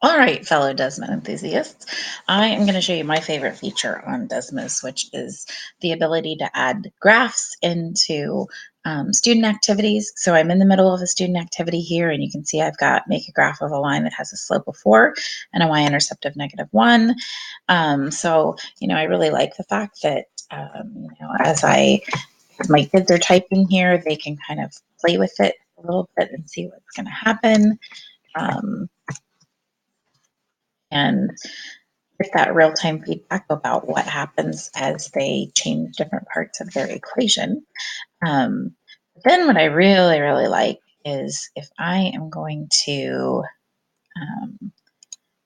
All right, fellow Desmos enthusiasts, I am going to show you my favorite feature on Desmos, which is the ability to add graphs into student activities. So I'm in the middle of a student activity here, and you can see I've got make a graph of a line that has a slope of 4 and a y-intercept of -1. I really like the fact that, as my kids are typing here, they can kind of play with it a little bit and see what's going to happen. Um, and get that real-time feedback about what happens as they change different parts of their equation. Um, then what I really, really like is if I am going to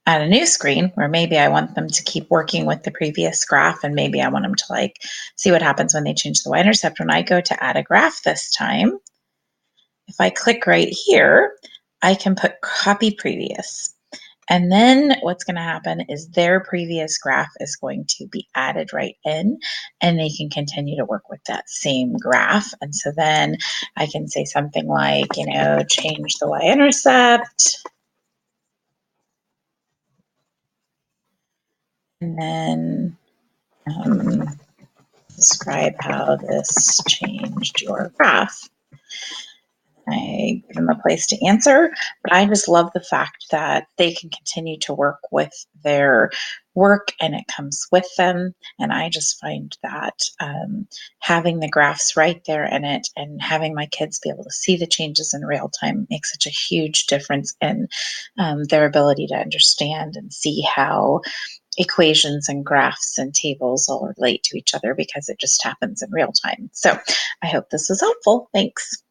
add a new screen where maybe I want them to keep working with the previous graph, and maybe I want them to see what happens when they change the y-intercept. When I go to add a graph this time, if I click right here, I can put copy previous. And then what's going to happen is their previous graph is going to be added right in, and they can continue to work with that same graph. And so then I can say something like, change the y-intercept. And then describe how this changed your graph. I give them a place to answer, but I just love the fact that they can continue to work with their work and it comes with them. And I just find that having the graphs right there in it and having my kids be able to see the changes in real time makes such a huge difference in their ability to understand and see how equations and graphs and tables all relate to each other, because it just happens in real time. So I hope this was helpful. Thanks.